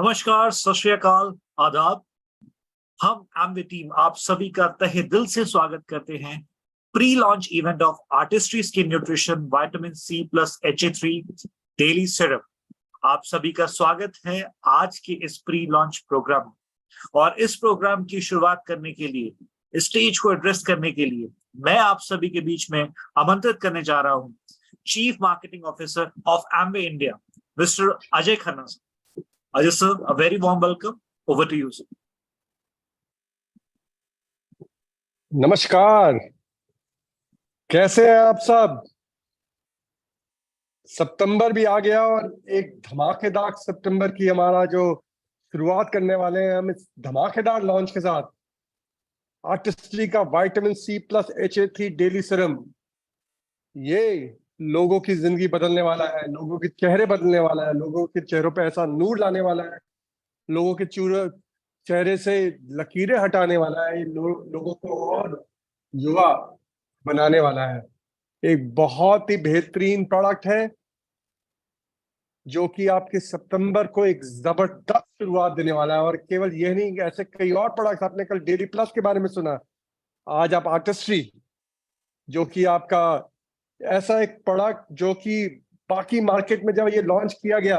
नमस्कार, सत श्री अकाल, आदाब। हम एमवे टीम आप सभी का तहे दिल से स्वागत करते हैं pre launch event of Artistry skin nutrition vitamin C plus HA3 daily syrup. आप सभी का स्वागत है आज के इस प्री लॉन्च प्रोग्राम में। और इस प्रोग्राम की शुरुआत करने के लिए, स्टेज को एड्रेस करने के लिए मैं आप सभी के बीच में आमंत्रित करने जा रहा हूं chief marketing officer of Amway India, mister Ajay Khanna. Ajay sir, a very warm welcome. Over to you, sir. नमस्कार, कैसे हैं आप सब? सितंबर भी आ गया और एक धमाकेदार सितंबर की हमारा जो शुरुआत करने वाले हैं हम इस धमाकेदार लॉन्च के साथ आर्टिस्ट्री का vitamin C plus HA3 daily serum. ये लोगों की जिंदगी बदलने वाला है, लोगों के चेहरे बदलने वाला है, लोगों के चेहरों पे ऐसा नूर लाने वाला है, लोगों के चेहरे से लकीरें हटाने वाला है, लोगों को और युवा बनाने वाला है। एक बहुत ही बेहतरीन प्रोडक्ट है जो कि आपके सितंबर को एक जबरदस्त शुरुआत देने वाला है। और केवल यह नहीं, ऐसे कई और प्रोडक्ट्स, आपने कल डेली प्लस के बारे में सुना, आज आप आर्टिस्ट्री, जो कि आपका ऐसा एक प्रोडक्ट जो कि बाकी मार्केट में जब ये लॉन्च किया गया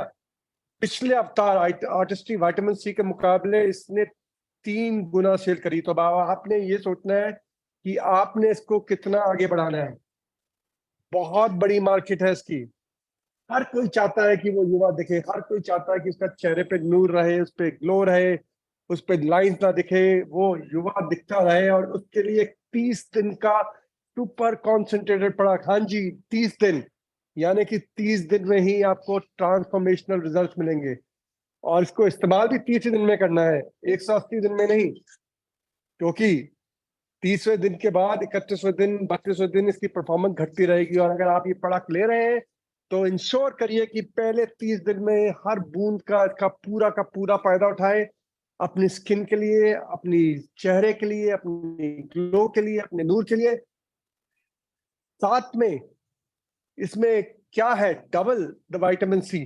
पिछले अवतार आर्टिस्ट्री विटामिन सी के मुकाबले इसने 3 गुना सेल करी। तो आपने ये सोचना है कि आपने इसको कितना आगे बढ़ाना है। बहुत बड़ी मार्केट है इसकी। हर कोई चाहता है कि वो युवा दिखे, हर कोई चाहता है कि उसका चेहरे पे नूर रहे, उस पे ग्लो रहे, उस पे लाइंस ना दिखे, वो युवा दिखता रहे। और उसके लिए 30 दिन का सुपर कॉन्सेंट्रेटेड प्रोडक्ट। हाँ जी, 30 दिन, यानी कि 30 दिन में ही आपको ट्रांसफॉर्मेशनल रिजल्ट मिलेंगे। और इसको इस्तेमाल भी 30 दिन में करना है, 180 दिन में नहीं, क्योंकि 30वें दिन के बाद 31वें दिन, 32वें दिन इसकी परफॉर्मेंस घटती रहेगी। और अगर आप ये प्रोडक्ट ले रहे हैं तो इंश्योर करिए कि पहले 30 दिन में हर बूंद का पूरा फायदा उठाएं, अपनी स्किन के लिए, अपनी चेहरे के लिए, अपनी ग्लो के लिए, अपने नूर के लिए। साथ में इसमें क्या है, डबल द विटामिन सी।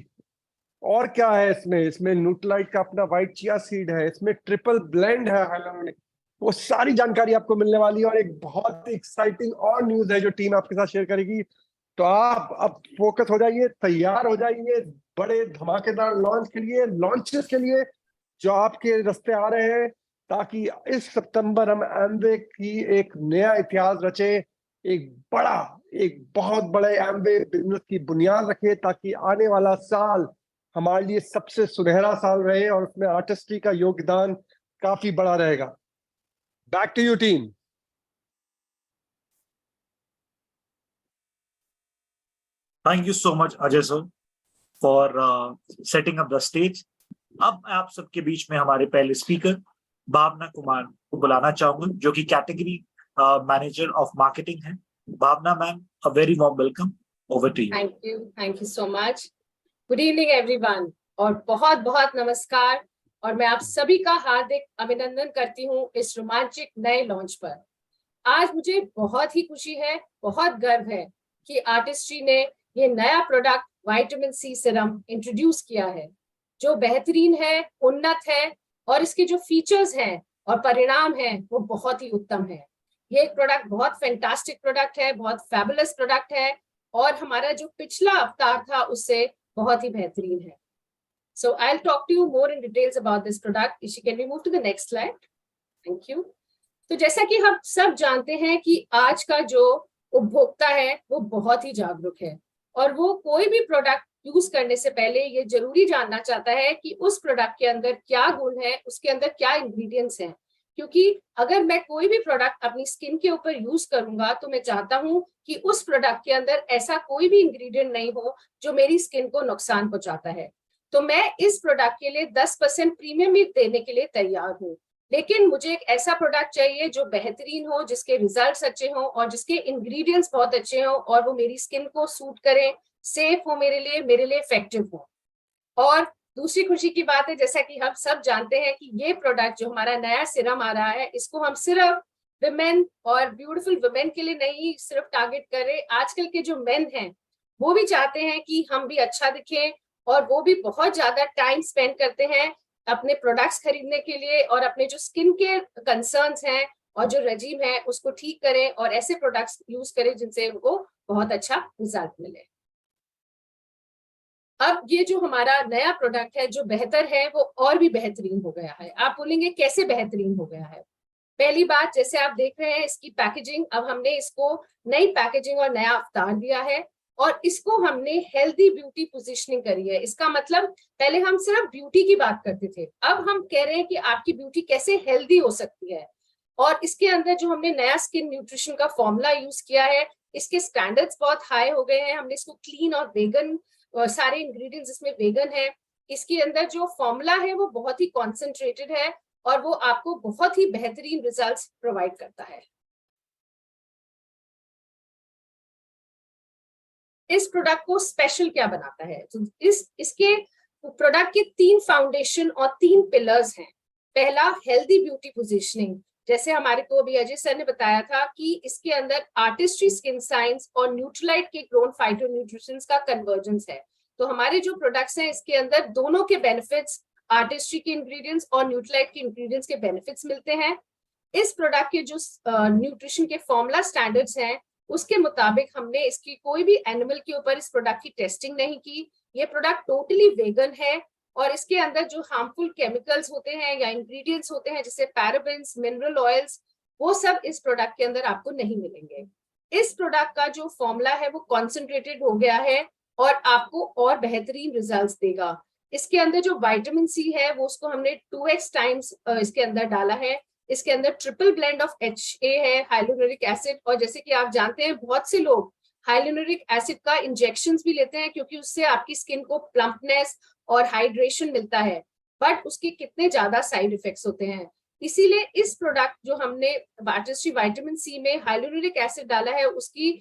और क्या है इसमें न्यूट्रालाइट का अपना व्हाइट चिया सीड है, इसमें ट्रिपल ब्लेंड है हाइलोनिक। वो सारी जानकारी आपको मिलने वाली है। और एक बहुत एक्साइटिंग और न्यूज है जो टीम आपके साथ शेयर करेगी। तो आप अब फोकस हो जाइए, तैयार हो जाइए बड़े धमाकेदार लॉन्च के लिए, लॉन्चेस के लिए जो आपके रास्ते आ रहे हैं, ताकि इस सितंबर हम एमवे की एक नया इतिहास रचे, एक बहुत बड़े एमवे बिजनेस की बुनियाद रखे, ताकि आने वाला साल हमारे लिए सबसे सुनहरा साल रहे और उसमें आर्टिस्ट्री का योगदान काफी बड़ा रहेगा। Back to you team. Thank you so much, Ajay sir, for setting up the stage. अब मैं आप सबके बीच में हमारे पहले स्पीकर भावना कुमार को बुलाना चाहूंगा, जो कि कैटेगरी मैनेजर ऑफ मार्केटिंग है। Bhavna ma'am, a very warm welcome. Over to you. Thank you so much. Good evening everyone, और बहुत बहुत नमस्कार। और मैं आप सभी का हार्दिक अभिनंदन करती हूँ इस रोमांचक नए लॉन्च पर। आज मुझे बहुत ही खुशी है, बहुत गर्व है कि आर्टिस्ट्री ने ये नया product vitamin C serum introduce किया है, जो बेहतरीन है, उन्नत है, और इसके जो फीचर्स हैं और परिणाम हैं वो बहुत ही उत्तम है। ये एक प्रोडक्ट बहुत फैंटास्टिक प्रोडक्ट है, बहुत फैबुलस प्रोडक्ट है, और हमारा जो पिछला अवतार था उससे बहुत ही बेहतरीन है। So I'll talk to you more in details about this product. Ishi, can we move to the next slide? Thank you. तो जैसा कि हम सब जानते हैं कि आज का जो उपभोक्ता है वो बहुत ही जागरूक है, और वो कोई भी प्रोडक्ट यूज करने से पहले ये जरूरी जानना चाहता है कि उस प्रोडक्ट के अंदर क्या गुण है, उसके अंदर क्या इंग्रेडिएंट्स हैं। क्योंकि अगर मैं कोई भी प्रोडक्ट अपनी स्किन के ऊपर यूज करूंगा तो मैं चाहता हूं कि उस प्रोडक्ट के अंदर ऐसा कोई भी इंग्रेडिएंट नहीं हो जो मेरी स्किन को नुकसान पहुंचाता है। तो मैं इस प्रोडक्ट के लिए 10% प्रीमियम भी देने के लिए तैयार हूँ, लेकिन मुझे एक ऐसा प्रोडक्ट चाहिए जो बेहतरीन हो, जिसके रिजल्ट्स अच्छे हों और जिसके इंग्रेडिएंट्स बहुत अच्छे हों, और वो मेरी स्किन को सूट करें, सेफ हो मेरे लिए इफेक्टिव हो। और दूसरी खुशी की बात है, जैसा कि हम सब जानते हैं कि ये प्रोडक्ट जो हमारा नया सीरम आ रहा है, इसको हम सिर्फ विमेन और ब्यूटीफुल वुमेन के लिए नहीं सिर्फ टारगेट कर रहे। आजकल के जो मेन हैं वो भी चाहते हैं कि हम भी अच्छा दिखें, और वो भी बहुत ज्यादा टाइम स्पेंड करते हैं अपने प्रोडक्ट्स खरीदने के लिए और अपने जो स्किन के कंसर्न्स हैं और जो रजीम है उसको ठीक करें और ऐसे प्रोडक्ट्स यूज करें जिनसे उनको बहुत अच्छा रिजल्ट मिले। अब ये जो हमारा नया प्रोडक्ट है जो बेहतर है वो और भी बेहतरीन हो गया है। आप बोलेंगे कैसे बेहतरीन हो गया है? पहली बात, जैसे आप देख रहे हैं इसकी पैकेजिंग, अब हमने इसको नई पैकेजिंग और नया अवतार दिया है और इसको हमने हेल्दी ब्यूटी पोजीशनिंग करी है। इसका मतलब पहले हम सिर्फ ब्यूटी की बात करते थे, अब हम कह रहे हैं कि आपकी ब्यूटी कैसे हेल्दी हो सकती है। और इसके अंदर जो हमने नया स्किन न्यूट्रिशन का फॉर्मूला यूज किया है, इसके स्टैंडर्ड्स बहुत हाई हो गए हैं। हमने इसको क्लीन और वेगन, सारे इंग्रेडिएंट्स इसमें वेगन है। इसके अंदर जो फॉर्मूला है वो बहुत ही कॉन्सेंट्रेटेड है और वो आपको बहुत ही बेहतरीन रिजल्ट्स प्रोवाइड करता है। इस प्रोडक्ट को स्पेशल क्या बनाता है? तो इसके प्रोडक्ट के 3 फाउंडेशन और 3 पिलर्स हैं। पहला, हेल्दी ब्यूटी पोजीशनिंग, जैसे हमारे को अभी अजय सर ने बताया था कि इसके अंदर आर्टिस्ट्री स्किन साइंस और न्यूट्रलाइट के ग्रोन फाइटोन्यूट्रिशंस का कन्वर्जेंस है। तो हमारे जो प्रोडक्ट्स हैं इसके अंदर दोनों के बेनिफिट्स, आर्टिस्ट्री के इंग्रेडिएंट्स और न्यूट्रलाइट के इंग्रेडिएंट्स के बेनिफिट्स मिलते हैं। इस प्रोडक्ट के जो न्यूट्रिशन के फॉर्मूला स्टैंडर्ड्स हैं उसके मुताबिक हमने इसकी कोई भी एनिमल के ऊपर इस प्रोडक्ट की टेस्टिंग नहीं की। ये प्रोडक्ट टोटली वेगन है और इसके अंदर जो हार्मफुल केमिकल्स होते हैं या इंग्रेडिएंट्स होते हैं जैसे पैराबेन्स, मिनरल ऑयल्स, वो सब इस प्रोडक्ट के अंदर आपको नहीं मिलेंगे। इस प्रोडक्ट का जो फॉर्मूला है वो कॉन्सेंट्रेटेड हो गया है और आपको और बेहतरीन रिजल्ट्स देगा। इसके अंदर जो विटामिन सी है वो उसको हमने 2x टाइम्स इसके अंदर डाला है। इसके अंदर ट्रिपल ब्लेंड ऑफ HA है, हाइलोनुरिक एसिड, और जैसे कि आप जानते हैं बहुत से लोग हाइलोनुरिक एसिड का इंजेक्शंस भी लेते हैं क्योंकि उससे आपकी स्किन को प्लम्पनेस और हाइड्रेशन मिलता है, बट उसके कितने ज्यादा साइड इफेक्ट्स होते हैं। इसीलिए इस प्रोडक्ट जो हमने आर्टिस्ट्री विटामिन सी में हाइलोनुरिक एसिड डाला है उसकी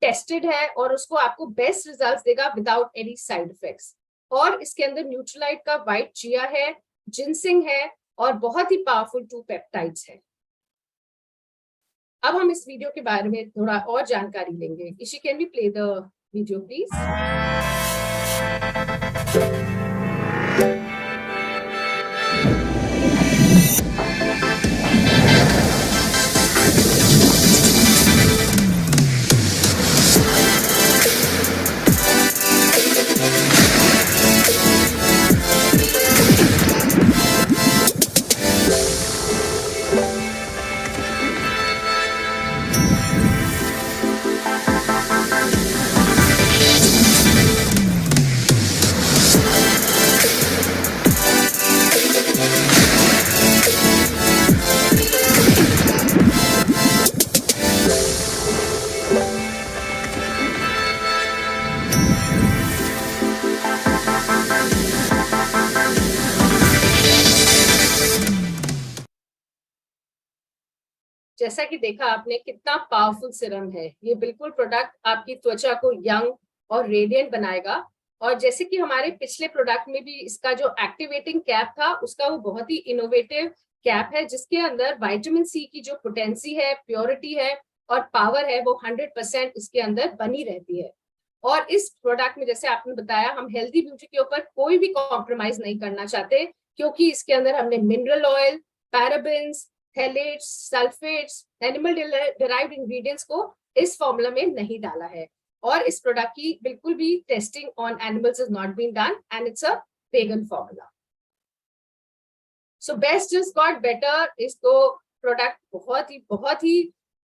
टेस्टेड है और उसको आपको बेस्ट रिजल्ट्स देगा विदाउट एनी साइड इफेक्ट्स। और इसके अंदर न्यूट्रलाइट का व्हाइट चिया है, जिनसिंग है और बहुत ही पावरफुल 2 पेप्टाइड्स है। अब हम इस वीडियो के बारे में थोड़ा और जानकारी लेंगे। Ishi, can we play the video please? जैसा कि देखा आपने कितना पावरफुल सिरम है। ये बिल्कुल प्रोडक्ट आपकी त्वचा को यंग और रेडिएंट बनाएगा। और जैसे कि हमारे पिछले प्रोडक्ट में भी इसका जो एक्टिवेटिंग कैप था उसका वो बहुत ही इनोवेटिव कैप है जिसके अंदर विटामिन सी की जो पोटेंसी है, प्योरिटी है और पावर है वो 100% इसके अंदर बनी रहती है। और इस प्रोडक्ट में जैसे आपने बताया हम हेल्दी ब्यूटी के ऊपर कोई भी कॉम्प्रोमाइज नहीं करना चाहते क्योंकि इसके अंदर हमने mineral oil, parabens, phthalates, sulphates, animal derived ingredients को इस फॉर्मूला में नहीं डाला है। और इस प्रोडक्ट की बिल्कुल भी testing on animals is not been done and it's a vegan formula. So best just got better. इसको प्रोडक्ट बहुत ही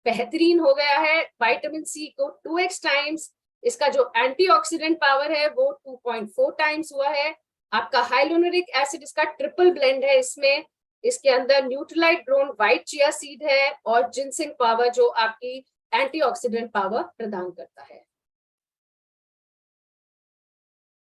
बेहतरीन हो गया है। विटामिन सी को 2x टाइम्स, इसका जो एंटीऑक्सीडेंट पावर है वो 2.4 टाइम्स हुआ है। आपका हाइलोनुरिक एसिड इसका ट्रिपल ब्लेंड है इसमें। इसके अंदर Nutrilite grown white chia seed है और जिनसिंग पावर जो आपकी एंटीऑक्सीडेंट पावर प्रदान करता है।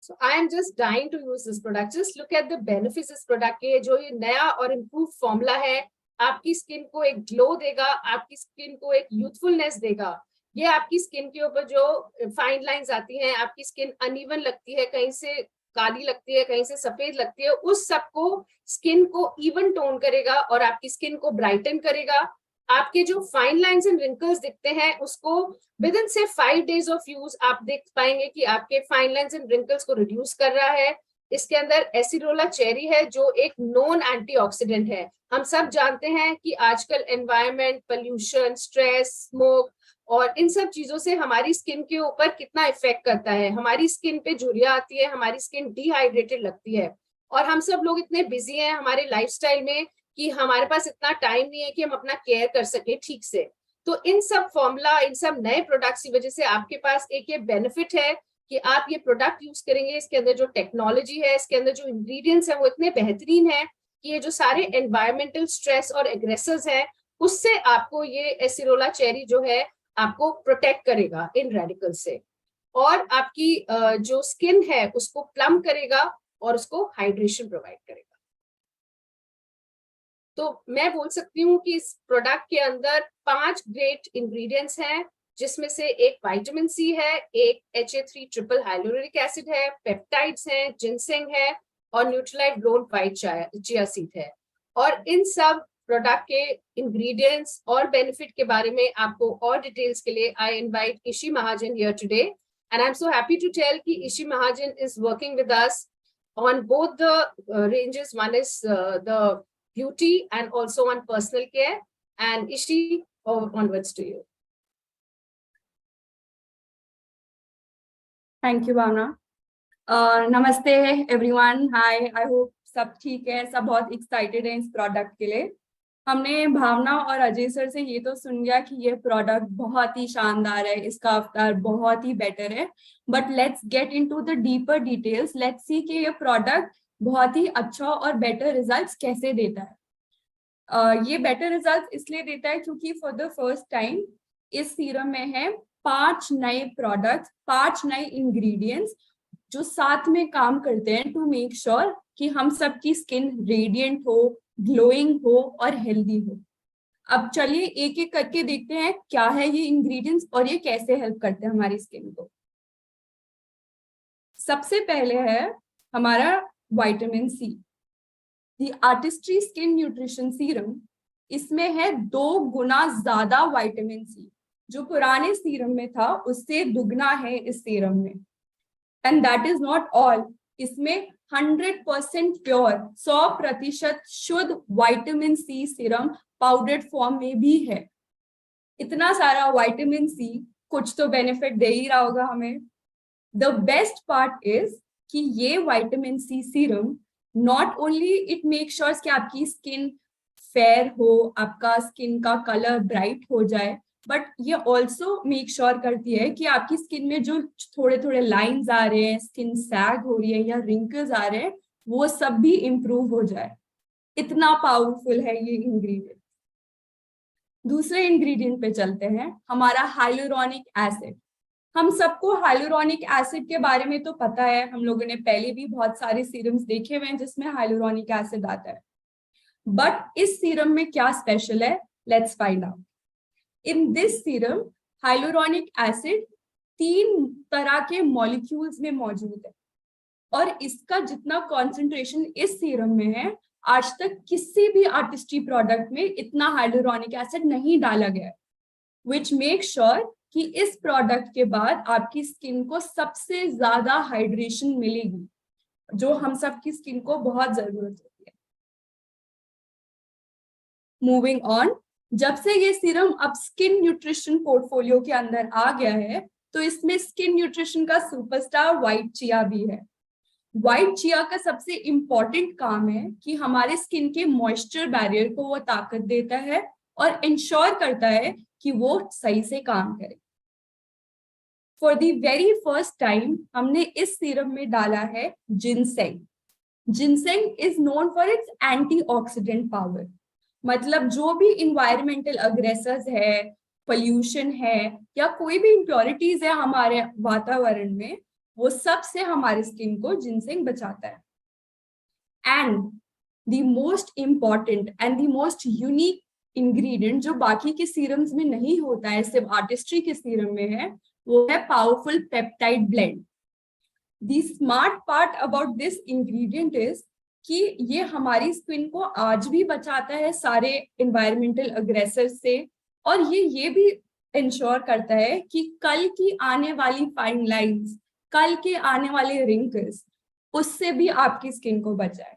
So I am just dying to use this product. Just look at the benefits इस प्रोडक्ट के। जो ये नया और इम्प्रूव फॉर्मूला है आपकी स्किन को एक ग्लो देगा, आपकी स्किन को एक यूथफुलनेस देगा। ये आपकी स्किन के ऊपर जो फाइन लाइंस आती हैं, आपकी स्किन अनइवन लगती है, कहीं से काली लगती है, कहीं से सफेद लगती है, उस सबको स्किन को इवन टोन करेगा और आपकी स्किन को ब्राइटन करेगा। आपके जो फाइन लाइंस एंड रिंकल्स दिखते हैं उसको विद इन से 5 days ऑफ यूज आप देख पाएंगे कि आपके फाइन लाइंस एंड रिंकल्स को रिड्यूस कर रहा है। इसके अंदर एसिडोला चेरी है जो एक नॉन एंटीऑक्सीडेंट है। हम सब जानते हैं कि आजकल एनवायरनमेंट, पोल्यूशन, स्ट्रेस, स्मोक और इन सब चीजों से हमारी स्किन के ऊपर कितना इफेक्ट करता है। हमारी स्किन पे झुर्रियां आती है, हमारी स्किन डिहाइड्रेटेड लगती है, और हम सब लोग इतने बिजी हैं हमारे लाइफस्टाइल में कि हमारे पास इतना टाइम नहीं है कि हम अपना केयर कर सके ठीक से। तो इन सब फॉर्मूला, इन सब नए प्रोडक्ट्स की वजह से आपके पास एक ये बेनिफिट है कि आप ये प्रोडक्ट यूज करेंगे, इसके अंदर जो टेक्नोलॉजी है, इसके अंदर जो इंग्रेडिएंट्स है वो इतने बेहतरीन है कि ये जो सारे एनवायरमेंटल स्ट्रेस और एग्रेसर्स है उससे आपको ये एसिरोला चेरी जो है आपको प्रोटेक्ट करेगा इन रेडिकल से, और आपकी जो स्किन है उसको प्लम करेगा और उसको हाइड्रेशन प्रोवाइड करेगा। तो मैं बोल सकती हूँ कि इस प्रोडक्ट के अंदर 5 ग्रेट इंग्रेडिएंट्स हैं, जिसमें से एक विटामिन सी है, एक HA3 ट्रिपल हाइलोरिक एसिड है, पेप्टाइड्स हैं, जिनसेंग है और Nutrilite blown white chia seed है। और इन सब प्रोडक्ट के इंग्रेडिएंट्स और बेनिफिट के बारे में आपको और डिटेल्स के लिए I invite Ishi Mahajan here today, and I am so happy to tell कि Ishi Mahajan is working with us on both the ranges. One is the beauty and also on personal care. And Ishi, onwards to you. Thank you, Bhavna. नमस्ते everyone. Hi, I hope सब ठीक है, सब बहुत excited हैं इस product के लिए। हमने भावना और अजय सर से ये तो सुन लिया कि ये प्रोडक्ट बहुत ही शानदार है, इसका अवतार बहुत ही बेटर है, but let's get into the deeper details. Let's see कि ये प्रोडक्ट बहुत ही अच्छा और बेटर रिजल्ट्स कैसे देता है। ये बेटर रिजल्ट्स इसलिए देता है क्योंकि फॉर द फर्स्ट टाइम इस सीरम में है 5 नए प्रोडक्ट्स, 5 नए इंग्रेडिएंट्स जो साथ में काम करते हैं टू मेक श्योर कि हम सबकी स्किन रेडिएंट हो, ग्लोइंग हो और हेल्दी हो। अब चलिए एक एक करके देखते हैं क्या है ये इंग्रेडिएंट्स और ये कैसे हेल्प करते हैं हमारी स्किन को। सबसे पहले है हमारा vitamin C, the Artistry skin nutrition serum. इसमें है 2 गुना ज्यादा विटामिन सी, जो पुराने सीरम में था उससे दुगना है इस सीरम में। And that is not all, इसमें 100% प्योर, 100% शुद्ध vitamin C serum powdered form में भी है। इतना सारा विटामिन सी कुछ तो बेनिफिट दे ही रहा होगा हमें। द बेस्ट पार्ट इज कि ये vitamin C serum not only it make sure कि आपकी स्किन फेयर हो, आपका स्किन का कलर ब्राइट हो जाए, बट ये ऑल्सो मेक श्योर करती है कि आपकी स्किन में जो थोड़े थोड़े लाइंस आ रहे हैं, स्किन सैग हो रही है या रिंकल्स आ रहे हैं, वो सब भी इम्प्रूव हो जाए। इतना पावरफुल है ये इंग्रेडिएंट। दूसरे इंग्रेडिएंट पे चलते हैं, हमारा हाइलुरोनिक एसिड। हम सबको हाइलुरोनिक एसिड के बारे में तो पता है, हम लोगों ने पहले भी बहुत सारे सीरम्स देखे हुए हैं जिसमें हाइलुरोनिक एसिड आता है, बट इस सीरम में क्या स्पेशल है, let's find out. In this serum hyaluronic acid 3 तरह के मॉलिक्यूल्स में मौजूद है, और इसका जितना कॉन्सेंट्रेशन इस सीरम में है, आज तक किसी भी आर्टिस्ट्री प्रोडक्ट में इतना हाइलुरोनिक एसिड नहीं डाला गया है, विच मेक श्योर कि इस प्रोडक्ट के बाद आपकी स्किन को सबसे ज्यादा हाइड्रेशन मिलेगी, जो हम सबकी स्किन को बहुत जरूरत होती है। मूविंग ऑन, जब से ये सीरम अब स्किन न्यूट्रिशन पोर्टफोलियो के अंदर आ गया है, तो इसमें स्किन न्यूट्रिशन का सुपरस्टार व्हाइट चिया भी है। व्हाइट चिया का सबसे इंपॉर्टेंट काम है कि हमारे स्किन के मॉइस्चर बैरियर को वो ताकत देता है और इंश्योर करता है कि वो सही से काम करे। For the very first time हमने इस सीरम में डाला है ginseng. Ginseng is known for its antioxidant power, मतलब जो भी इन्वायरमेंटल अग्रेसर्स है, पोल्यूशन है या कोई भी इम्प्योरिटीज है हमारे वातावरण में, वो सब से हमारे स्किन को जिनसेंग बचाता है। And the most important and the most unique ingredient जो बाकी के सीरम्स में नहीं होता है, सिर्फ आर्टिस्ट्री के सीरम में है, वो है powerful peptide blend. The smart part about this ingredient is कि ये हमारी स्किन को आज भी बचाता है सारे एनवायरमेंटल अग्रेसर से, और ये भी इंश्योर करता है कि कल की आने वाली फाइन लाइंस, कल के आने वाले रिंकल्स, उससे भी आपकी स्किन को बचाए।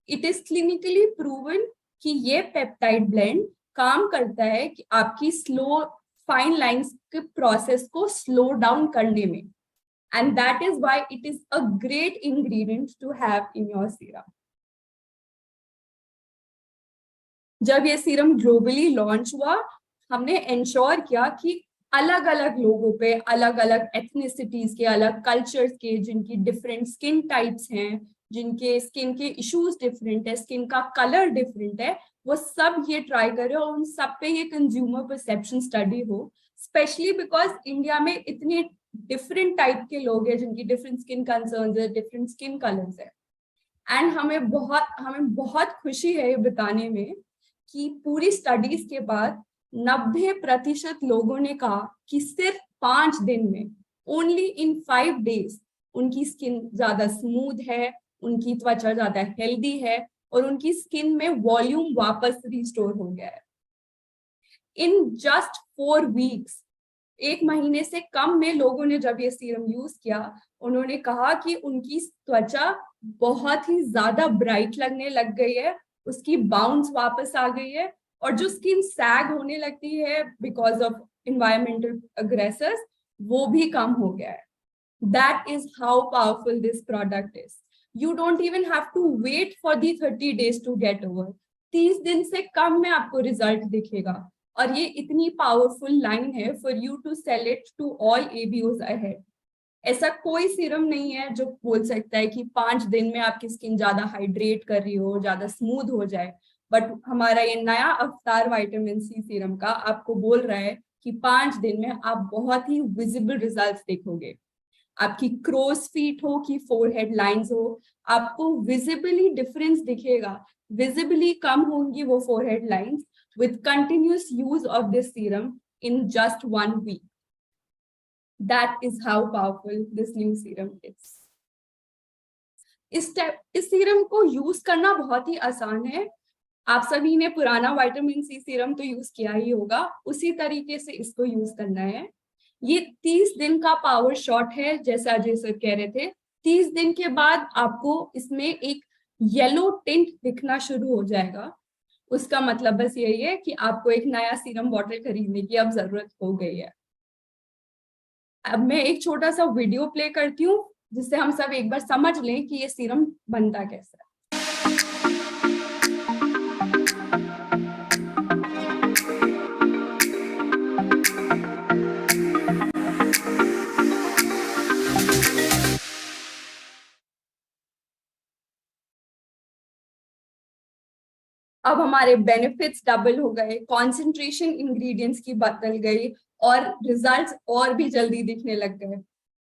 इट इज क्लिनिकली प्रूवन कि ये पेप्टाइड ब्लेंड काम करता है कि आपकी स्लो फाइन लाइंस के प्रोसेस को स्लो डाउन करने में, and that is why it is a great ingredient to have in your serum. जब ये सीरम ग्लोबली लॉन्च हुआ, हमने इंश्योर किया कि अलग अलग लोगों पे, अलग अलग एथनिसिटीज के, अलग कल्चर्स के, जिनकी डिफरेंट स्किन टाइप्स हैं, जिनके स्किन के इश्यूज डिफरेंट है, स्किन का कलर डिफरेंट है, वो सब ये ट्राई करे और उन सब पे ये कंज्यूमर परसेप्शन स्टडी हो, स्पेशली बिकॉज इंडिया में इतने डिफरेंट टाइप के लोग हैं जिनकी डिफरेंट स्किन कंसर्न्स है, डिफरेंट स्किन कलर्स है। एंड हमें बहुत खुशी है ये बताने में कि पूरी स्टडीज के बाद 90% लोगों ने कहा कि सिर्फ 5 दिन में, ओनली इन 5 days, उनकी स्किन ज्यादा स्मूथ है, उनकी त्वचा ज्यादा हेल्दी है और उनकी स्किन में वॉल्यूम वापस रिस्टोर हो गया है। इन जस्ट 4 weeks, 1 महीने से कम में लोगों ने जब ये सीरम यूज किया, उन्होंने कहा कि उनकी त्वचा बहुत ही ज्यादा ब्राइट लगने लग गई है, उसकी बाउंस वापस आ गई है, और जो स्किन सैग होने लगती है बिकॉज ऑफ एनवायरमेंटल अग्रेसर्स, वो भी कम हो गया है। That is how powerful this product is. You don't even have to wait for the 30 days to get over. 30 दिन से कम में आपको रिजल्ट दिखेगा, और ये इतनी पावरफुल लाइन है for you to sell it to all ABOs ahead. ऐसा कोई सीरम नहीं है जो बोल सकता है कि 5 दिन में आपकी स्किन ज्यादा हाइड्रेट कर रही हो, ज्यादा स्मूथ हो जाए, बट हमारा ये नया अवतार विटामिन सी सीरम का आपको बोल रहा है कि 5 दिन में आप बहुत ही विजिबल रिजल्ट्स देखोगे। आपकी क्रोस फीट हो कि फोरहेड लाइंस हो, आपको विजिबली डिफरेंस दिखेगा, विजिबली कम होंगी वो forehead lines with continuous use of this serum in just 1 week. That is how powerful this new serum is. इस सीरम को यूज करना बहुत ही आसान है। आप सभी ने पुराना विटामिन सी सीरम तो यूज किया ही होगा, उसी तरीके से इसको यूज करना है। ये 30 दिन का पावर शॉट है, जैसा अजय सर कह रहे थे। 30 दिन के बाद आपको इसमें एक येलो टिंट दिखना शुरू हो जाएगा। उसका मतलब बस यही है कि आपको एक नया सीरम बॉटल खरीदने की अब जरूरत हो गई है। अब मैं एक छोटा सा वीडियो प्ले करती हूँ जिससे हम सब एक बार समझ लें कि ये सीरम बनता कैसा है। अब हमारे बेनिफिट्स डबल हो गए, कॉन्सेंट्रेशन इंग्रेडिएंट्स की बदल गई और रिजल्ट्स और भी जल्दी दिखने लग गए।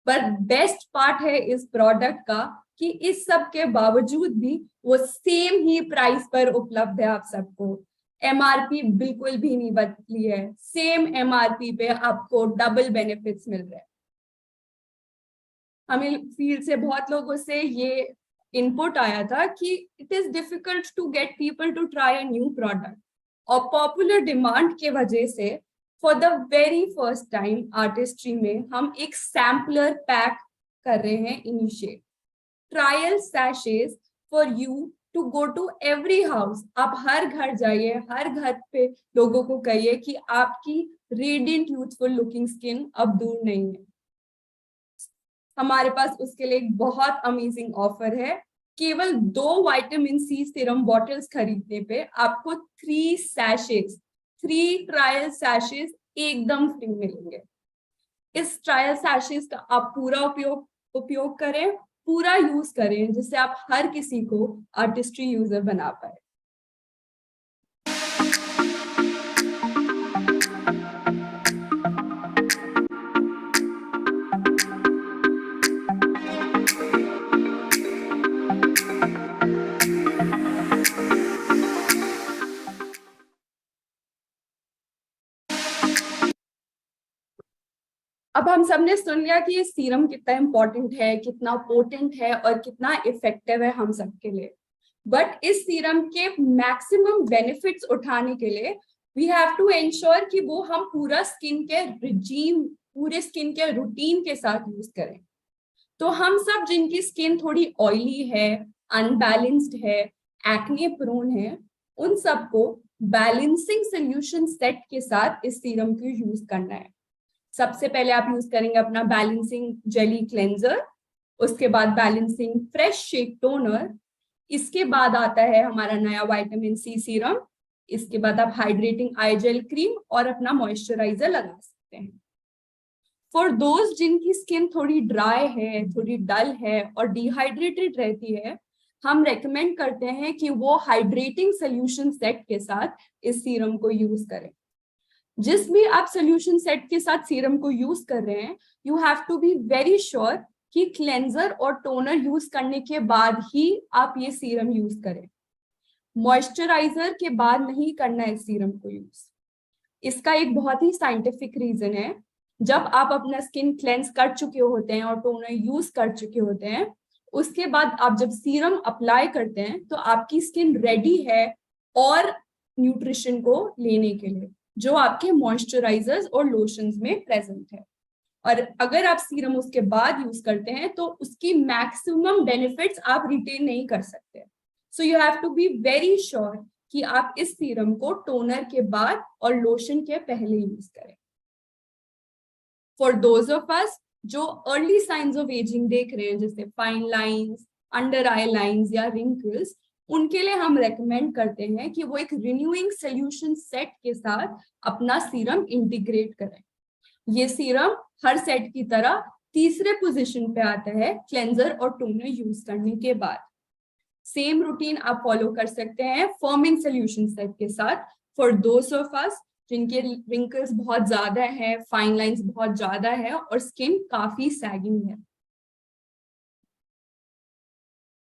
पर बेस्ट पार्ट है इस प्रोडक्ट का कि इस सब के बावजूद भी वो सेम ही प्राइस पर उपलब्ध है आप सबको। MRP बिल्कुल भी नहीं बदली है, सेम MRP पे आपको डबल बेनिफिट्स मिल रहे हैं। हमें फील्ड से बहुत लोगों से ये इनपुट आया था कि it is difficult to get people to try a new product, और पॉपुलर डिमांड के वजह से for the very first time Artistry में हम एक सैम्पलर पैक कर रहे हैं इनिशिएट, ट्रायल सैशेज for you to go to every house. आप हर घर जाइए, हर घर पे लोगों को कहिए कि आपकी रेडिएंट यूथफुल लुकिंग स्किन अब दूर नहीं है। हमारे पास उसके लिए एक बहुत अमेजिंग ऑफर है। केवल 2 विटामिन सी सीरम बॉटल्स खरीदने पे आपको 3 ट्रायल सैशेज एकदम फ्री मिलेंगे। इस ट्रायल सैशेज का आप पूरा उपयोग करें, पूरा यूज करें, जिससे आप हर किसी को आर्टिस्ट्री यूजर बना पाए। अब हम सबने सुन लिया कि ये सीरम कितना इंपॉर्टेंट है, कितना पोटेंट है और कितना इफेक्टिव है हम सबके लिए। बट इस सीरम के मैक्सिमम बेनिफिट्स उठाने के लिए वी हैव टू एंश्योर कि वो हम पूरे स्किन के रूटीन के साथ यूज करें। तो हम सब जिनकी स्किन थोड़ी ऑयली है, अनबैलेंस्ड है, एक्ने प्रोन है, उन सबको बैलेंसिंग सोल्यूशन सेट के साथ इस सीरम को यूज करना है। सबसे पहले आप यूज करेंगे अपना बैलेंसिंग जेली क्लेंजर, उसके बाद बैलेंसिंग फ्रेश शेक टोनर, इसके बाद आता है हमारा नया विटामिन सी सीरम, इसके बाद आप हाइड्रेटिंग आई जेल क्रीम और अपना मॉइस्चराइजर लगा सकते हैं। फॉर दोज जिनकी स्किन थोड़ी ड्राई है, थोड़ी डल है और डिहाइड्रेटेड रहती है, हम रेकमेंड करते हैं कि वो हाइड्रेटिंग सोल्यूशन सेट के साथ इस सीरम को यूज करें। जिस भी आप सोल्यूशन सेट के साथ सीरम को यूज कर रहे हैं, you have to be very sure कि क्लेंजर और टोनर यूज करने के बाद ही आप ये सीरम यूज करें। मॉइस्चराइजर के बाद नहीं करना है सीरम को यूज। इसका एक बहुत ही साइंटिफिक रीजन है। जब आप अपना स्किन क्लेंस कर चुके होते हैं और टोनर यूज कर चुके होते हैं, उसके बाद आप जब सीरम अप्लाई करते हैं तो आपकी स्किन रेडी है और न्यूट्रिशन को लेने के लिए, जो आपके मॉइस्चराइजर्स और लोशंस में प्रेजेंट है। और अगर आप सीरम उसके बाद यूज करते हैं तो उसकी मैक्सिमम बेनिफिट्स आप रिटेन नहीं कर सकते। So you have to be very sure कि आप इस सीरम को टोनर के बाद और लोशन के पहले यूज करें। फॉर दोज ऑफ अस जो अर्ली साइंस ऑफ एजिंग देख रहे हैं, जैसे फाइन लाइंस, अंडर आई लाइंस या रिंकल्स, उनके लिए हम रेकमेंड करते हैं कि वो एक रिन्यूइंग सोल्यूशन सेट के साथ अपना सीरम इंटीग्रेट करें। ये सीरम हर सेट की तरह तीसरे पोजीशन पे आता है क्लेंजर और टोनर यूज करने के बाद। सेम रूटीन आप फॉलो कर सकते हैं फर्मिंग सोल्यूशन सेट के साथ। फॉर दोज ऑफ अस जिनके रिंकल्स बहुत ज्यादा है, फाइन लाइंस बहुत ज्यादा है और स्किन काफी सैगिंग है।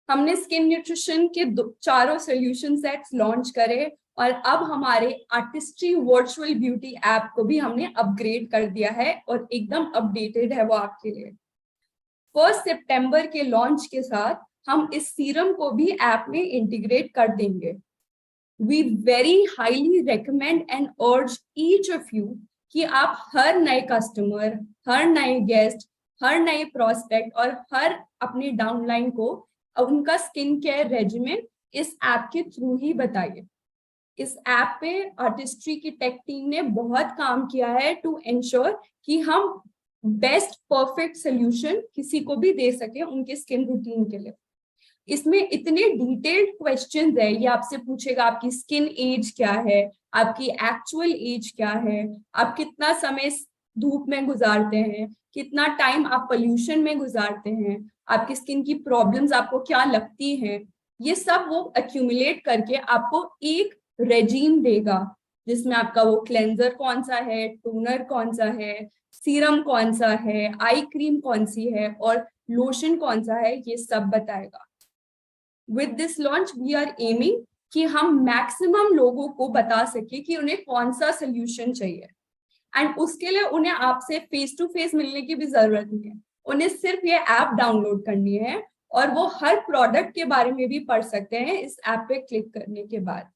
हमने स्किन न्यूट्रिशन के चारों सोल्यूशन सेट्स लॉन्च करे और अब हमारे आर्टिस्ट्री वर्चुअल ब्यूटी ऐप को भी हमने अपग्रेड कर दिया है और एकदम अपडेटेड है वो आपके लिए। 1 सितंबर के लॉन्च के साथ हम इस सीरम को भी ऐप में इंटीग्रेट कर देंगे। We very highly recommend and urge each of you कि आप हर नए कस्टमर, हर नए गेस्ट, हर नए प्रोस्पेक्ट और हर अपने डाउनलाइन को उनका स्किन केयर रेजिमेन इस ऐप के थ्रू ही बताइए। इस ऐप पे आर्टिस्ट्री की टेक टीम ने बहुत काम किया है टू एंश्योर कि हम बेस्ट परफेक्ट सोल्यूशन किसी को भी दे सके उनके स्किन रूटीन के लिए। इसमें इतने डिटेल्ड क्वेश्चंस है, ये आपसे पूछेगा आपकी स्किन एज क्या है, आपकी एक्चुअल एज क्या है, आप कितना समय धूप में गुजारते हैं, कितना टाइम आप पोल्यूशन में गुजारते हैं, आपकी स्किन की प्रॉब्लम्स आपको क्या लगती हैं, ये सब वो एक्यूमुलेट करके आपको एक रेजीम देगा जिसमें आपका वो क्लेंजर कौन सा है, टोनर कौन सा है, सीरम कौन सा है, आई क्रीम कौन सी है और लोशन कौन सा है, ये सब बताएगा। With this launch we are aiming कि हम मैक्सिमम लोगों को बता सके कि उन्हें कौन सा सोल्यूशन चाहिए, एंड उसके लिए उन्हें आपसे फेस टू फेस मिलने की भी जरूरत नहीं है। उन्हें सिर्फ ये ऐप डाउनलोड करनी है और वो हर प्रोडक्ट के बारे में भी पढ़ सकते हैं इस ऐप पे क्लिक करने के बाद।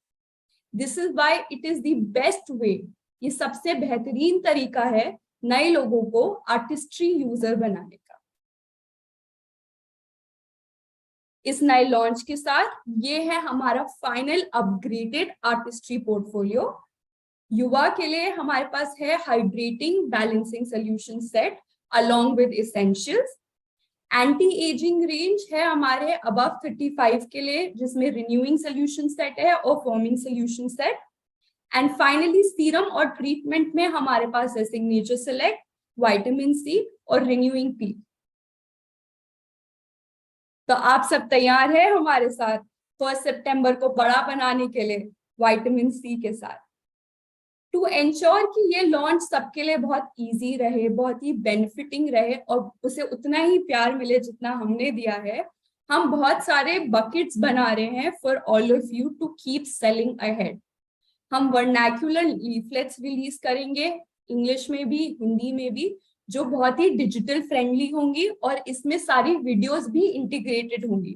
This is why it is the best way, ये सबसे बेहतरीन तरीका है नए लोगों को आर्टिस्ट्री यूजर बनाने का। इस नए लॉन्च के साथ ये है हमारा फाइनल अपग्रेडेड आर्टिस्ट्री पोर्टफोलियो। युवा के लिए हमारे पास है hydrating balancing solution set along with essentials. Anti ageing range है हमारे अबव 35 के लिए, जिसमें रिन्यूइंग सोल्यूशन सेट है और forming solution set. And finally serum और ट्रीटमेंट में हमारे पास है सिग्नेचर सेलेक्ट, विटामिन सी और रिन्यूइंग पी। तो आप सब तैयार हैं हमारे साथ 1 सितंबर को बड़ा बनाने के लिए विटामिन सी के साथ। टू एंश्योर कि ये लॉन्च सबके लिए बहुत इजी रहे, बहुत ही बेनिफिटिंग रहे और उसे उतना ही प्यार मिले जितना हमने दिया है, हम बहुत सारे बकेट्स बना रहे हैं for all of you to keep selling ahead. हम वर्नाक्युलर लीफलेट्स रिलीज करेंगे, इंग्लिश में भी हिंदी में भी, जो बहुत ही डिजिटल फ्रेंडली होंगी और इसमें सारी वीडियोस भी इंटीग्रेटेड होंगी।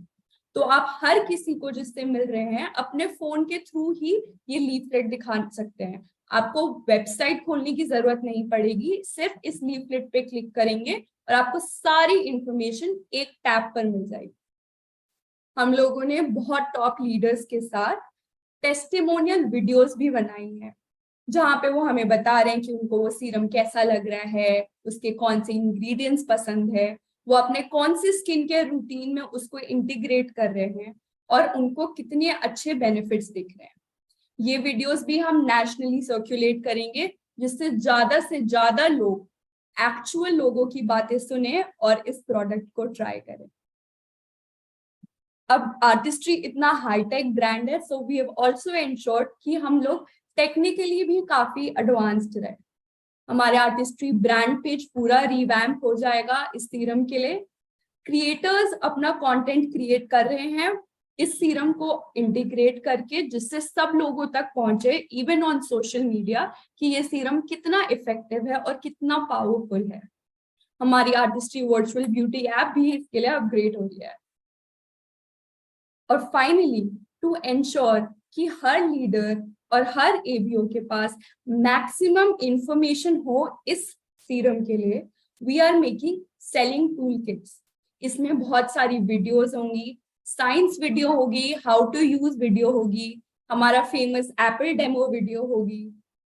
तो आप हर किसी को जिससे मिल रहे हैं अपने फोन के थ्रू ही ये लीफलेट दिखा सकते हैं। आपको वेबसाइट खोलने की जरूरत नहीं पड़ेगी, सिर्फ इस लीफलेट पे क्लिक करेंगे और आपको सारी इंफॉर्मेशन एक टैब पर मिल जाएगी। हम लोगों ने बहुत टॉप लीडर्स के साथ टेस्टिमोनियल वीडियोस भी बनाई हैं, जहाँ पे वो हमें बता रहे हैं कि उनको वो सीरम कैसा लग रहा है, उसके कौन से इंग्रेडिएंट्स पसंद है, वो अपने कौन से स्किन केयर रूटीन में उसको इंटीग्रेट कर रहे हैं और उनको कितने अच्छे बेनिफिट्स दिख रहे हैं। ये वीडियोस भी हम नेशनली सर्कुलेट करेंगे, जिससे से ज्यादा लोग एक्चुअल लोगों की बातें सुने और इस प्रोडक्ट को ट्राई करें। अब आर्टिस्ट्री इतना हाईटेक ब्रांड है, so we have also ensured कि हम लोग टेक्निकली भी काफी एडवांस्ड रहे। हमारे आर्टिस्ट्री ब्रांड पेज पूरा रिवैम्प हो जाएगा इस सीरम के लिए। क्रिएटर्स अपना कंटेंट क्रिएट कर रहे हैं इस सीरम को इंटीग्रेट करके, जिससे सब लोगों तक पहुंचे, इवन ऑन सोशल मीडिया, कि ये सीरम कितना इफेक्टिव है और कितना पावरफुल है। हमारी आर्टिस्ट्री वर्चुअल ब्यूटी ऐप भी इसके लिए अपग्रेड हो गया है। और फाइनली, टू एंश्योर कि हर लीडर और हर एबीओ के पास मैक्सिमम इंफॉर्मेशन हो इस सीरम के लिए, we are making selling tool kits. इसमें बहुत सारी वीडियोस होंगी, साइंस वीडियो होगी, हाउ टू यूज वीडियो होगी, हमारा फेमस एप्पल डेमो वीडियो होगी,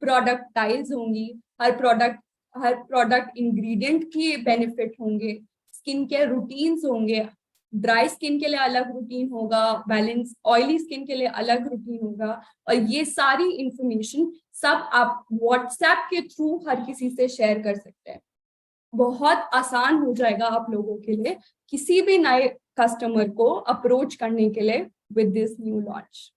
प्रोडक्ट टाइल्स होंगी, हर प्रोडक्ट इंग्रेडिएंट के बेनिफिट होंगे, स्किन केयर रूटीन्स होंगे, ड्राई स्किन के लिए अलग रूटीन होगा, बैलेंस ऑयली स्किन के लिए अलग रूटीन होगा। और ये सारी इंफॉर्मेशन सब आप व्हाट्सएप के थ्रू हर किसी से शेयर कर सकते हैं। बहुत आसान हो जाएगा आप लोगों के लिए किसी भी नए कस्टमर को अप्रोच करने के लिए विद दिस न्यू लॉन्च।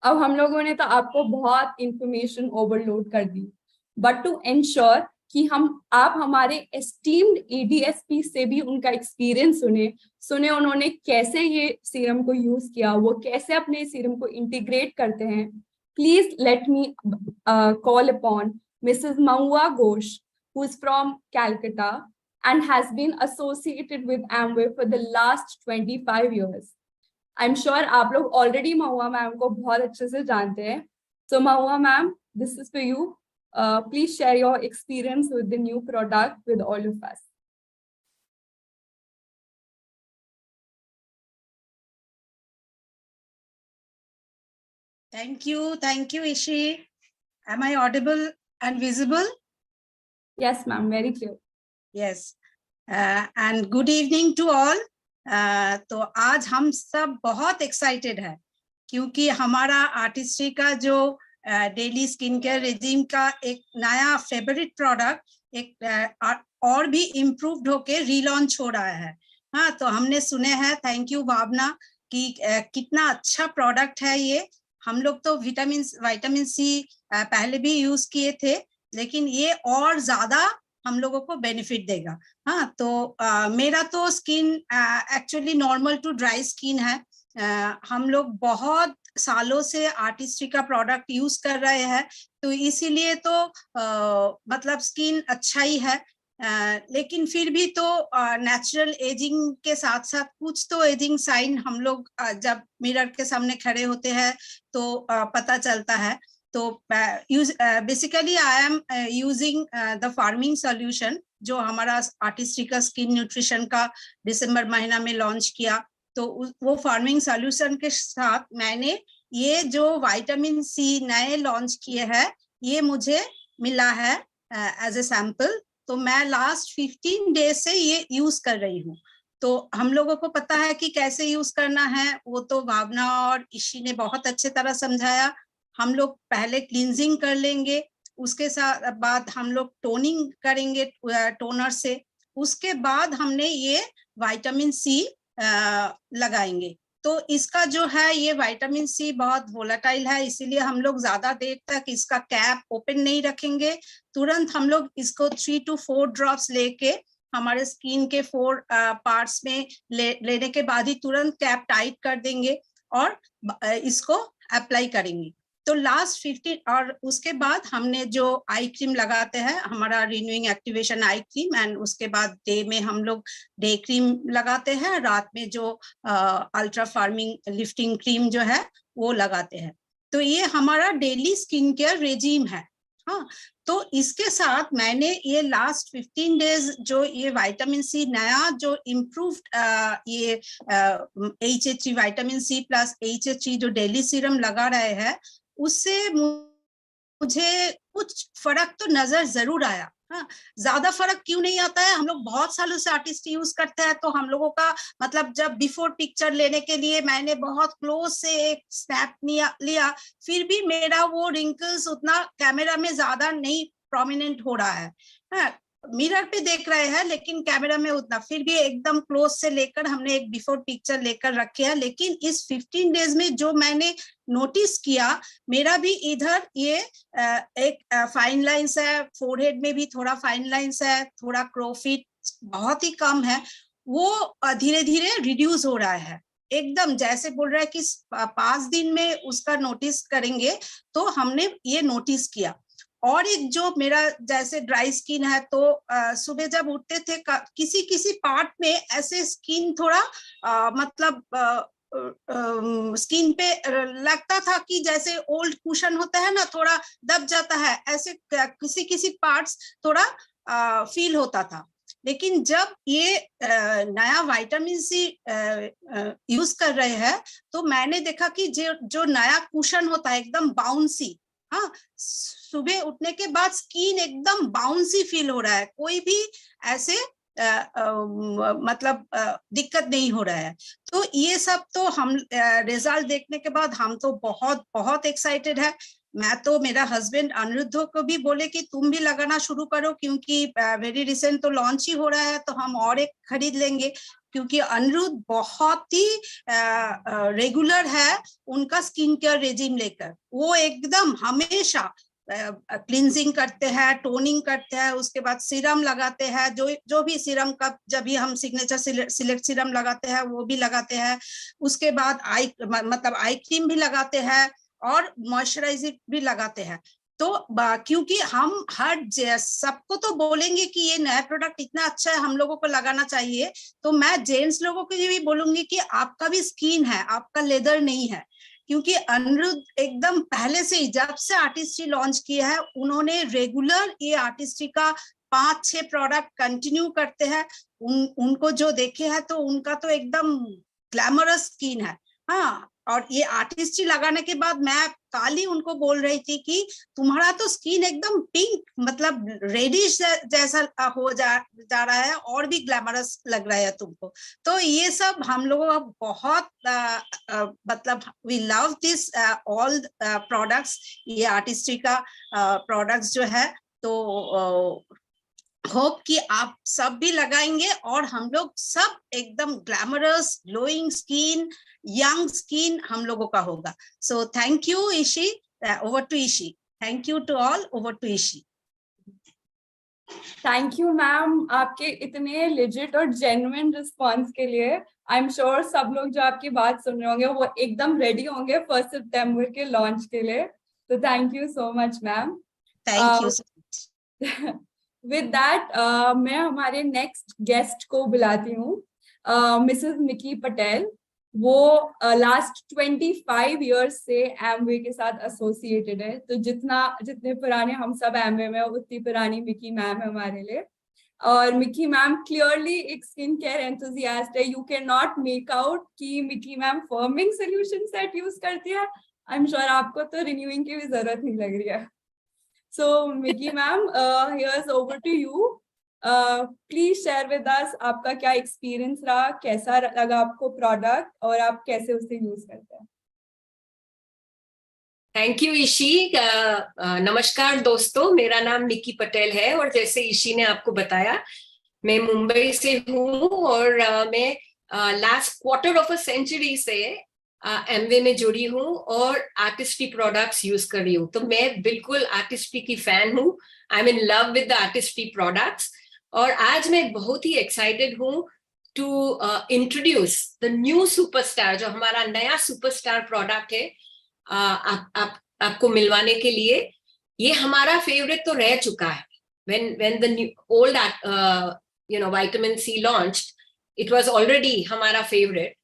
अब हम लोगों ने तो आपको बहुत इंफॉर्मेशन ओवरलोड कर दी, बट टू एंश्योर कि आप हमारे एस्टीम्ड एडीएसपी से भी उनका एक्सपीरियंस सुने उन्होंने कैसे ये सीरम को यूज किया, वो कैसे अपने सीरम को इंटीग्रेट करते हैं। Please let me call upon Mrs Mahua Ghosh, who is from Calcutta and has been associated with Amway for the last 25 years. I'm sure आप लोग already Mahua मैम को बहुत अच्छे से जानते हैं। So Mahua ma'am, this is for you. Please share your experience with the new product with all of us. Thank you, Ishi. Am I audible and visible? Yes, ma'am, very clear. Yes. And good evening to all. तो आज हम सब बहुत excited है क्योंकि हमारा artistry का जो डेली स्किन केयर रेजिम का एक नया फेवरेट प्रोडक्ट एक और भी इम्प्रूव्ड होके रीलॉन्च हो रहा है। हाँ, तो हमने सुने हैं, थैंक यू भावना, कि कितना अच्छा प्रोडक्ट है ये। हम लोग तो विटामिन सी पहले भी यूज किए थे, लेकिन ये और ज्यादा हम लोगों को बेनिफिट देगा। हाँ, तो मेरा तो skin actually normal to dry skin है। हम लोग बहुत सालों से आर्टिस्ट्री का प्रोडक्ट यूज कर रहे हैं, तो इसीलिए तो मतलब स्किन अच्छा ही है। लेकिन फिर भी तो नेचुरल एजिंग के साथ साथ कुछ तो एजिंग साइन हम लोग जब मिरर के सामने खड़े होते हैं तो पता चलता है। तो basically I am using the farming solution, जो हमारा आर्टिस्ट्री का स्किन न्यूट्रिशन का दिसंबर महीना में लॉन्च किया। तो वो फार्मिंग सॉल्यूशन के साथ मैंने ये जो विटामिन सी नए लॉन्च किए हैं, ये मुझे मिला है एज ए सैंपल। तो मैं लास्ट 15 डेज से ये यूज कर रही हूँ। तो हम लोगों को पता है कि कैसे यूज करना है, वो तो भावना और इशी ने बहुत अच्छे तरह समझाया। हम लोग पहले क्लींजिंग कर लेंगे, उसके साथ बाद हम लोग टोनिंग करेंगे टोनर से, उसके बाद हमने ये विटामिन सी लगाएंगे। तो इसका जो है ये विटामिन सी बहुत वोलेटाइल है, इसीलिए हम लोग ज्यादा देर तक इसका कैप ओपन नहीं रखेंगे। तुरंत हम लोग इसको 3 to 4 ड्रॉप्स लेके हमारे स्किन के 4 पार्ट्स में लेने के बाद ही तुरंत कैप टाइट कर देंगे और इसको अप्लाई करेंगे। तो लास्ट 15 और उसके बाद हमने जो आई क्रीम लगाते हैं, हमारा renewing activation eye cream, and उसके बाद डे में हम लोग डे क्रीम लगाते हैं, रात में जो अल्ट्रा फार्मिंग लिफ्टिंग क्रीम जो है वो लगाते हैं। तो ये हमारा डेली स्किन केयर रेजिम है। हाँ, तो इसके साथ मैंने ये लास्ट 15 डेज जो ये विटामिन सी नया जो इम्प्रूव्ड ये HHE vitamin C plus HHE जो डेली सीरम लगा रहे हैं, उससे मुझे कुछ फर्क तो नजर जरूर आया। हाँ, ज्यादा फर्क क्यों नहीं आता है, हम लोग बहुत सालों से आर्टिस्ट यूज करते हैं, तो हम लोगों का मतलब जब बिफोर पिक्चर लेने के लिए मैंने बहुत क्लोज से एक स्नैप लिया, फिर भी मेरा वो रिंकल्स उतना कैमरा में ज्यादा नहीं प्रोमिनेंट हो रहा है। हाँ, मिरर पे देख रहे हैं लेकिन कैमरा में उतना, फिर भी एकदम क्लोज से लेकर हमने एक बिफोर पिक्चर लेकर रखे है। लेकिन इस 15 डेज में जो मैंने नोटिस किया, मेरा भी इधर ये एक फाइन लाइंस है, फोरहेड में भी थोड़ा फाइन लाइंस है, थोड़ा क्रोफिट बहुत ही कम है, वो धीरे धीरे रिड्यूस हो रहा है। एकदम जैसे बोल रहा है कि 5 दिन में उसका नोटिस करेंगे, तो हमने ये नोटिस किया। और एक जो मेरा जैसे ड्राई स्किन है, तो सुबह जब उठते थे किसी किसी पार्ट में ऐसे स्किन थोड़ा मतलब स्किन पे लगता था कि जैसे ओल्ड कुशन होता है ना, थोड़ा दब जाता है, ऐसे किसी किसी पार्ट्स थोड़ा फील होता था। लेकिन जब ये नया विटामिन सी यूज कर रहे हैं, तो मैंने देखा कि जो नया कुशन होता है एकदम बाउंसी, हाँ, सुबह उठने के बाद स्किन एकदम बाउंसी फील हो रहा है, कोई भी ऐसे मतलब दिक्कत नहीं हो रहा है। तो ये सब तो हम रिजल्ट देखने के बाद हम तो बहुत बहुत एक्साइटेड है। मैं तो मेरा हस्बैंड अनिरुद्ध को भी बोले कि तुम भी लगाना शुरू करो, क्योंकि वेरी रिसेंट तो लॉन्च ही हो रहा है, तो हम और एक खरीद लेंगे। क्योंकि अनिरुद्ध बहुत ही रेगुलर है उनका स्किन केयर रेजिम लेकर, वो एकदम हमेशा क्लींजिंग करते हैं, टोनिंग करते हैं, उसके बाद सीरम लगाते हैं, जो भी सीरम का जब भी हम सिग्नेचर सिलेक्ट सीरम लगाते हैं वो भी लगाते हैं, उसके बाद मतलब आई क्रीम भी लगाते हैं और मॉइस्चराइजर भी लगाते हैं। तो क्योंकि हम हर सबको तो बोलेंगे कि ये नया प्रोडक्ट इतना अच्छा है, हम लोगों को लगाना चाहिए, तो मैं जेंट्स लोगों को भी बोलूंगी कि आपका भी स्किन है, आपका लेदर नहीं है। क्योंकि अनिरुद्ध एकदम पहले से ही जब से आर्टिस्ट्री लॉन्च किया है, उन्होंने रेगुलर ये आर्टिस्ट्री का 5-6 प्रोडक्ट कंटिन्यू करते हैं। उनको जो देखे हैं तो उनका तो एकदम ग्लैमरस स्किन है। हाँ, और ये आर्टिस्ट्री लगाने के बाद मैं कल ही उनको बोल रही थी कि तुम्हारा तो स्किन एकदम पिंक मतलब रेडिश जैसा हो जा रहा है, और भी ग्लैमरस लग रहा है तुमको। तो ये सब हम लोगों का बहुत मतलब we love this all products, ये आर्टिस्ट्री का प्रोडक्ट्स जो है। तो होप कि आप सब भी लगाएंगे और हम लोग सब एकदम glamorous glowing skin, young skin हम लोगों का होगा। So thank you Ishi, over to Ishi. Thank you to all, over to Ishi. Thank you ma'am, आपके इतने लेजिट और जेन्युइन रिस्पॉन्स के लिए। आई एम श्योर सब लोग जो आपकी बात सुन रहे होंगे वो एकदम रेडी होंगे 1 सितंबर के लॉन्च के लिए। तो thank you so much ma'am. Thank you so much. With that मैं हमारे नेक्स्ट गेस्ट को बुलाती हूँ, मिसेस मिकी पटेल। वो लास्ट 25 इयर्स से एमवे के साथ एसोसिएटेड है, तो जितने पुराने हम सब एमवे में, उतनी पुरानी मिकी मैम है हमारे लिए। और मिकी मैम क्लियरली एक स्किन केयर एंथुसियास्ट है। You can not make out कि Miki ma'am firming solution set use करती है। आई एम श्योर आपको तो रिन्यूइंग की भी जरूरत नहीं लग रही है। So, Mickey ma'am, here's over to you. Please share with us आपका क्या एक्सपीरियंस रहा, कैसा लगा आपको प्रोडक्ट और आप कैसे उसे यूज करते हैं। थैंक यू ईशी। नमस्कार दोस्तों, मेरा नाम मिकी पटेल है और जैसे ईशी ने आपको बताया मैं मुंबई से हूँ और मैं last quarter of a century से एमवे में जुड़ी हूँ और आर्टिस्ट्री प्रोडक्ट्स यूज कर रही हूँ। तो मैं बिल्कुल आर्टिस्ट्री की फैन हूँ। I am in love with the Artistry products और आज मैं बहुत ही एक्साइटेड हूँ to introduce the new superstar, जो हमारा नया सुपरस्टार प्रोडक्ट है आपको मिलवाने के लिए। ये हमारा फेवरेट तो रह चुका है। when the old vitamin C launched, it was already हमारा फेवरेट।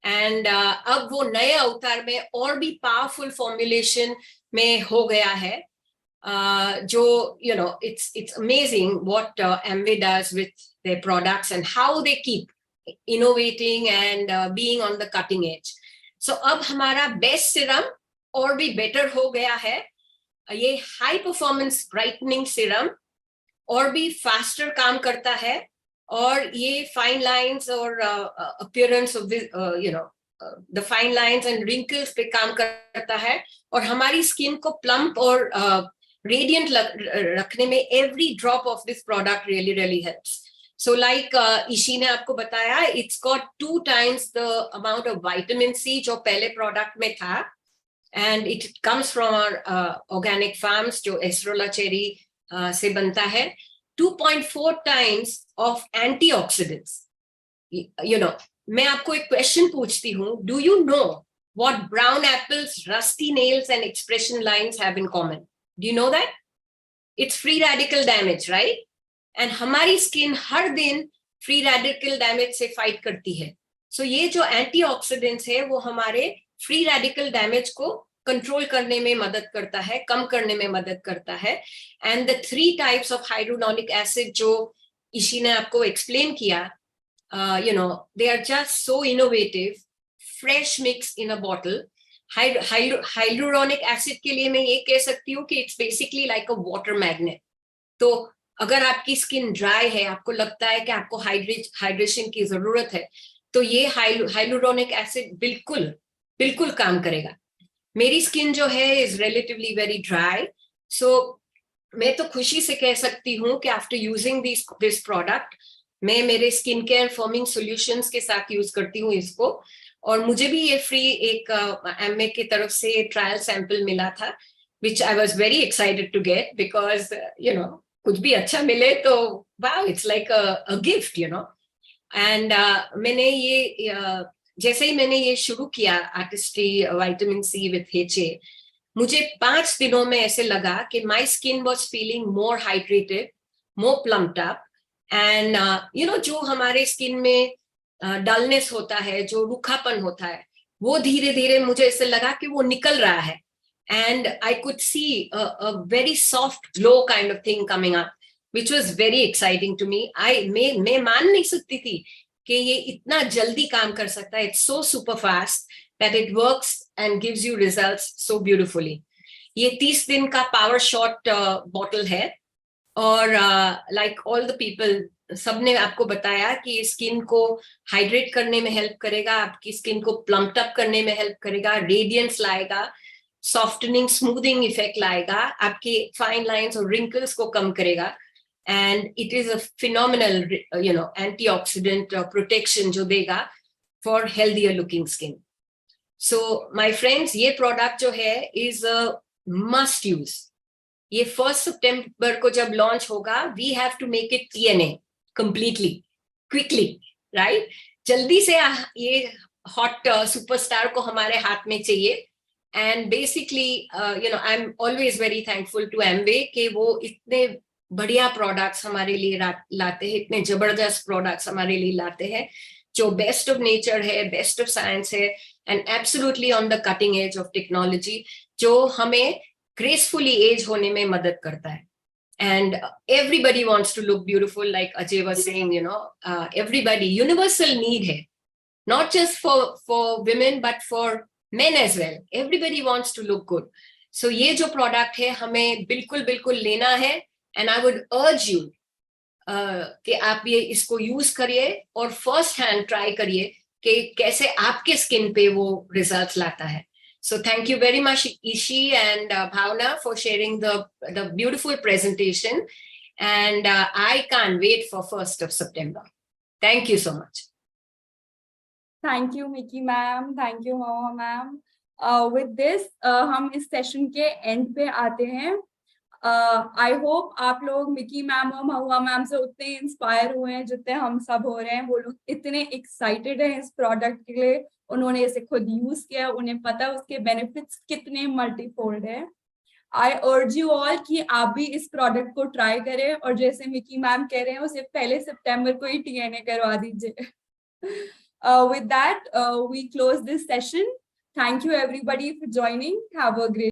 एंड अब वो नए अवतार में और भी पावरफुल फॉर्मुलेशन में हो गया है। जो it's amazing what Amway does with their products and how they keep innovating and being on the cutting edge. So अब हमारा बेस्ट सीरम और भी बेटर हो गया है. ये हाई परफॉर्मेंस ब्राइटनिंग सीरम और भी फास्टर काम करता है और ये फाइन लाइंस और appearance of the fine lines and wrinkles पे काम करता है और हमारी स्किन को प्लम्प और रेडियंट रखने में every drop of this product really helps. So like ईशी ने आपको बताया, it's got 2 times the amount of vitamin C जो पहले प्रोडक्ट में था, and it comes from our organic farms जो एस्ट्रोला चेरी से बनता है. 2.4 times of antioxidants. मैं आपको एक क्वेश्चन पूछती हूँ. Do you know what brown apples, rusty nails and expression lines have in common? Do you know that? It's free radical damage, right? And हमारी स्किन हर दिन फ्री रेडिकल डैमेज से fight करती है. सो ये जो एंटीऑक्सीडेंट्स है वो हमारे फ्री रेडिकल डैमेज को कंट्रोल करने में मदद करता है, कम करने में मदद करता है. And the 3 types of hyaluronic acid जो ईशी ने आपको एक्सप्लेन किया, they are just so innovative. Fresh mix in a bottle. Hyaluronic acid के लिए मैं ये कह सकती हूँ कि it's basically like a water magnet. तो अगर आपकी स्किन ड्राई है, आपको लगता है कि आपको हाइड्रेशन की जरूरत है, तो ये हाइलुरोनिक एसिड बिल्कुल काम करेगा. मेरी स्किन जो है इज रिलेटिवली वेरी ड्राई, सो मैं तो खुशी से कह सकती हूँ कि आफ्टर यूजिंग दिस प्रोडक्ट मैं मेरे स्किन केयर फॉर्मिंग सॉल्यूशंस के साथ यूज करती हूँ इसको. और मुझे भी ये फ्री एक एमए की तरफ से ट्रायल सैंपल मिला था, which I was very excited to get, because कुछ भी अच्छा मिले तो wow, it's like a gift, and मैंने ये जैसे ही मैंने ये शुरू किया Artistry vitamin C with HA, मुझे 5 दिनों में ऐसे लगा कि my skin was feeling more hydrated, more plumped up, and जो हमारे स्किन में डलनेस होता है, जो रूखापन होता है, वो धीरे धीरे मुझे ऐसे लगा कि वो निकल रहा है. And I could see a very soft glow kind of thing coming up, which was very exciting to me. मैं मान नहीं सकती थी कि ये इतना जल्दी काम कर सकता है. It's so super fast that it works and gives you results so beautifully. ये 30 दिन का power shot bottle है और like all the people, सबने आपको बताया कि स्किन को हाइड्रेट करने में हेल्प करेगा, आपकी स्किन को प्लम्प्ड अप करने में हेल्प करेगा, रेडियंस लाएगा, सॉफ्टनिंग स्मूथिंग इफेक्ट लाएगा, आपके फाइन लाइंस और रिंकल्स को कम करेगा, and it is a phenomenal antioxidant protection जो देगा for healthier looking skin. So my friends, ये प्रोडक्ट जो है इज अ मस्ट यूज. ये 1 सितंबर को जब लॉन्च होगा, we have to make it TNA completely, quickly, right? जल्दी से ये हॉट सुपरस्टार को हमारे हाथ में चाहिए. And basically, I'm always very thankful to Amway कि वो इतने बढ़िया प्रोडक्ट्स हमारे लिए लाते हैं, इतने जबरदस्त प्रोडक्ट्स हमारे लिए लाते हैं, जो बेस्ट ऑफ नेचर है, बेस्ट ऑफ साइंस है, and absolutely on the cutting edge of technology, जो हमें ग्रेसफुली एज होने में मदद करता है. And everybody wants to look beautiful, like Ajay was saying, everybody, universal need है, not just for women but for men as well. Everybody wants to look good. So ये जो प्रोडक्ट है हमें बिल्कुल लेना है, and I would urge you कि आप ये इसको यूज करिए और फर्स्ट हैंड ट्राई करिए कि कैसे आपके स्किन पे वो रिजल्ट्स लाता है. So thank you very much Ishi and Bhavna for sharing the beautiful presentation, and I can't wait for 1st of September. Thank you so much. Thank you Mickey ma'am, thank you Mahua ma'am. With this हम इस session के and पे आते हैं. I hope आप लोग Mickey ma'am और महुआ ma'am से उतने इंस्पायर हुए हैं जितने हम सब हो रहे हैं. वो लोग इतने एक्साइटेड हैं इस प्रोडक्ट के लिए, उन्होंने इसे खुद यूज किया, उन्हें पता है उसके बेनिफिट्स कितने मल्टीफोल्ड है. आई अर्ज यू ऑल कि आप भी इस प्रोडक्ट को ट्राई करें, और जैसे मिकी मैम कह रहे हैं उसे 1 सितंबर को ही TNA करवा दीजिए. With that, we close this session. Thank you everybody for joining. Have a great